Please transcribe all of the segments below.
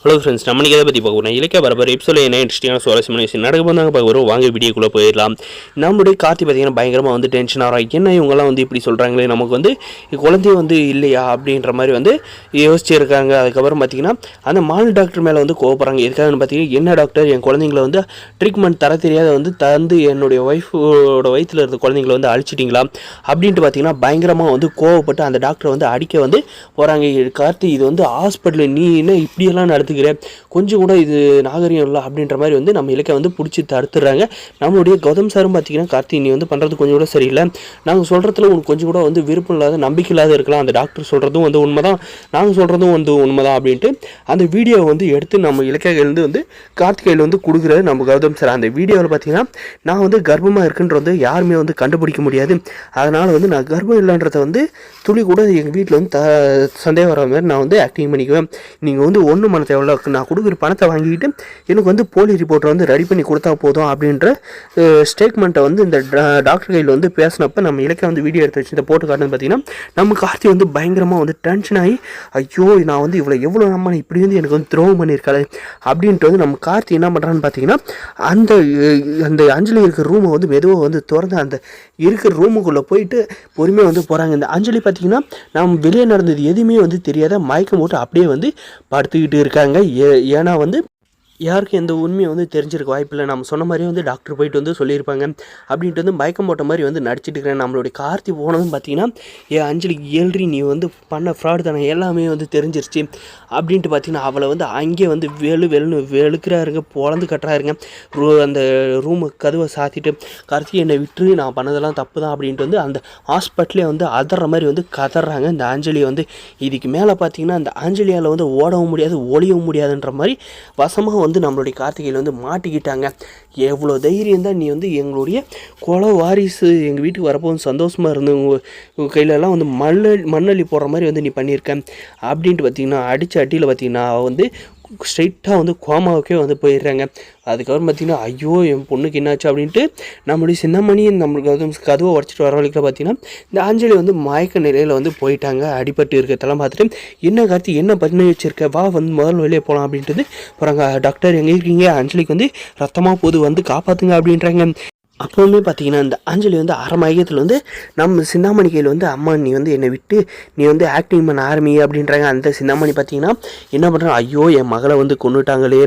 Hello friends, நம்ம இதை பற்றி பார்க்கணும். இலக்கிய பரபர எபிசோட என்ன இன்ட்ரெஸ்டிங்கான சுவாரஸ்யமான விஷயம் நடக்க போதாங்க பார்க்குறோம். வாங்க வீடியோக்குள்ளே போயிடலாம். நம்மளுடைய கார்த்தி பார்த்தீங்கன்னா பயங்கரமாக வந்து டென்ஷன் ஆகிறோம். என்ன இவங்கெல்லாம் வந்து இப்படி சொல்கிறாங்களே, நமக்கு வந்து குழந்தைய வந்து இல்லையா அப்படின்ற மாதிரி வந்து யோசிச்சிருக்காங்க. அதுக்கப்புறம் பார்த்தீங்கன்னா அந்த மால் டாக்டர் மேலே வந்து கோவப்படுறாங்க. எதுக்காகன்னு பார்த்தீங்கன்னா, என்ன டாக்டர் என் குழந்தைங்களை வந்து ட்ரீட்மெண்ட் தர தெரியாத வந்து தந்து என்னுடைய ஒய்ஃபோட வயிற்றில் இருந்த குழந்தைங்களை வந்து அழிச்சிட்டிங்களா அப்படின்ட்டு பார்த்தீங்கன்னா பயங்கரமாக வந்து கோவப்பட்டு அந்த டாக்டரை வந்து அடிக்க வந்து போகிறாங்க. கார்த்தி, இது வந்து ஹாஸ்பிட்டலில் நீ என்ன இப்படியெல்லாம் நடத்துக்கிறேன், கொஞ்சம் கூட இது நாகரிகம் இல்லை அப்படின்ற மாதிரி வந்து நம்ம இலக்கை வந்து பிடிச்சி தடுத்துடுறாங்க. நம்மளுடைய கௌதம் சாரும் பார்த்தீங்கன்னா, கார்த்தி நீ வந்து பண்ணுறது கொஞ்சம் கூட சரியில்லை, நாங்கள் சொல்கிறதுல உனக்கு கொஞ்சம் கூட வந்து விருப்பம் இல்லாத நம்பிக்கை இல்லாத இருக்கலாம், அந்த டாக்டர் சொல்கிறதும் வந்து உண்மை தான், நாங்கள் சொல்கிறதும் வந்து உண்மை தான் அப்படின்ட்டு அந்த வீடியோவை வந்து எடுத்து நம்ம இலக்கையிலேருந்து வந்து கார்த்திகையில் வந்து கொடுக்குறது நம்ம கௌதம் சார். அந்த வீடியோவில் பார்த்தீங்கன்னா, நான் வந்து கர்ப்பமாக இருக்குன்றது வந்து யாருமே வந்து கண்டுபிடிக்க முடியாது, அதனால் வந்து நான் கர்ப்பம் இல்லைன்றதை வந்து துளி கூட எங்கள் வீட்டில் வந்து சந்தேகம் வர மாதிரி நான் வந்து ஆக்டிங் பண்ணிக்குவேன். நீங்கள் வந்து ஒன்றும் மன தேவையில்ல, நான் கொடுக்குற பணத்தை வாங்கிக்கிட்டு எனக்கு வந்து போலி ரிப்போர்ட்டை வந்து ரெடி பண்ணி கொடுத்தா போதும் அப்படின்ற ஸ்டேட்மெண்ட்டை வந்து இந்த டாக்டர் கையில் வந்து பேசினப்போ நம்ம இலக்கை வந்து வீடியோ எடுத்து வச்சு இதை போட்டு காட்டுன்னு பார்த்தீங்கன்னா, நம்ம கார்த்தி வந்து பயங்கரமாக வந்து டென்ஷன் ஆகி, ஐயோ நான் வந்து எவ்வளோ நம்ம இப்படி வந்து எனக்கு வந்து துரோகம் பண்ணியிருக்காரு அப்படின்ட்டு வந்து நம்ம கார்த்தி என்ன பண்ணுறான்னு பார்த்தீங்கன்னா, அந்த அந்த அஞ்சலி இருக்கிற ரூமை வந்து மெதுவாக வந்து திறந்து அந்த இருக்கிற ரூமுக்குள்ளே போயிட்டு பொறுமையாக வந்து போகிறாங்க. இந்த அஞ்சலி பார்த்தீங்கன்னா, நம்ம வெளியே நடந்தது எதுவுமே வந்து தெரியாத மயக்கம் போட்டு அப்படியே வந்து படுத்துக்கிட்டு இருக்காங்க. ஏன்னா வந்து யாருக்கும் எந்த உண்மையை வந்து தெரிஞ்சிருக்க வாய்ப்பில்லை. நம்ம சொன்ன மாதிரியே வந்து டாக்டர் போயிட்டு வந்து சொல்லியிருப்பாங்க அப்படின்ட்டு வந்து மயக்கம் போட்ட மாதிரி வந்து நடிச்சிட்டு இருக்கிறேன். நம்மளுடைய கார்த்தி போனதும் பார்த்தீங்கன்னா, அஞ்சலிக்கு ஏழ்றி நீ வந்து பண்ண ஃப்ராடு தானே எல்லாமே வந்து தெரிஞ்சிருச்சு அப்படின்ட்டு பார்த்தீங்கன்னா, அவளை வந்து அங்கேயே வந்து வெளுக்கிறாருங்க, பொழந்து கட்டுறாருங்க. அந்த ரூமு கதவை சாத்திட்டு, கார்த்தி என்னை விட்டு நான் பண்ணதெல்லாம் தப்பு தான் அப்படின்ட்டு வந்து அந்த ஹாஸ்பிட்டலே வந்து அதற மாதிரி வந்து கதறாங்க இந்த அஞ்சலியை வந்து. இதுக்கு மேலே பார்த்தீங்கன்னா, அந்த அஞ்சலியால் வந்து ஓடவும் முடியாது ஒளியவும் முடியாதுன்ற மாதிரி வசமாக வந்து நம்மளுடைய கார்த்திகையில் வந்து மாட்டிக்கிட்டாங்க. எவ்வளோ தைரியம் தான் நீ வந்து எங்களுடைய கொலை வாரிசு எங்கள் வீட்டுக்கு வரப்போ சந்தோஷமாக இருந்து உங்கள் கையிலலாம் வந்து மண்ணள்ளி போடுற மாதிரி வந்து நீ பண்ணியிருக்க அப்படின்ட்டு பார்த்தீங்கன்னா, அடித்த அடியில் பார்த்தீங்கன்னா வந்து ஸ்ட்ரைட்டாக வந்து கோமாவுக்கே வந்து போயிடுறாங்க. அதுக்கப்புறம் பார்த்திங்கன்னா, ஐயோ என் பொண்ணுக்கு என்னாச்சு அப்படின்ட்டு நம்மளுடைய சின்னமணி நம்மளுக்கு வந்து கதவை உடச்சிட்டு வர வரைக்கும் பார்த்திங்கன்னா, இந்த அஞ்சலி வந்து மயக்க நிலையில் வந்து போயிட்டாங்க. அடிபட்டு இருக்கிறதெல்லாம் பார்த்துட்டு, என்ன கார்த்தி என்ன பண்ணி வச்சுருக்க, வா வந்து முதல் வெளியே போகலாம் அப்படின்ட்டு போகிறாங்க. டாக்டர் எங்கே இருக்கீங்க, அஞ்சலிக்கு வந்து ரத்தமாக போது வந்து காப்பாற்றுங்க அப்படின்றாங்க. அப்போவுமே பார்த்தீங்கன்னா, இந்த அஞ்சலி வந்து அரை மயக்கத்தில் வந்து நம்ம சிந்தாமணி கையில் வந்து, அம்மா நீ வந்து என்னை விட்டு நீ வந்து ஆக்டிங் பண்ண ஆரம்பி அப்படின்றாங்க. அந்த சிந்தாமணி பார்த்தீங்கன்னா என்ன பண்ணுறாங்க, ஐயோ என் மகளை வந்து கொண்டுட்டாங்களே,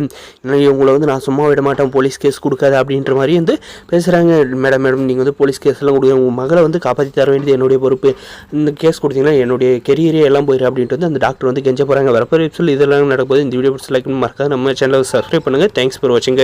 இவங்களை வந்து நான் சும்மா விட மாட்டேன், போலீஸ் கேஸ் கொடுக்காது அப்படின்ற மாதிரி வந்து பேசுகிறாங்க. மேடம் நீங்கள் வந்து போலீஸ் கேஸ்லாம் கொடுங்க, உங்கள் மகளை வந்து காப்பாற்றி தர வேண்டியது என்னுடைய பொறுப்பு, இந்த கேஸ் கொடுத்தீங்கன்னா என்னுடைய கெரியரே எல்லாம் போயிடும் அப்படின்ட்டு வந்து அந்த டாக்டர் வந்து கெஞ்ச போகிறாங்க. வரப்போ எபிசோட் இதெல்லாம் நடக்கும்போது இந்த வீடியோ லைக் மறக்காது நம்ம சேனலை சப்ஸ்கிரைப் பண்ணுங்கள். தேங்க்ஸ் ஃபார் வாட்சிங்.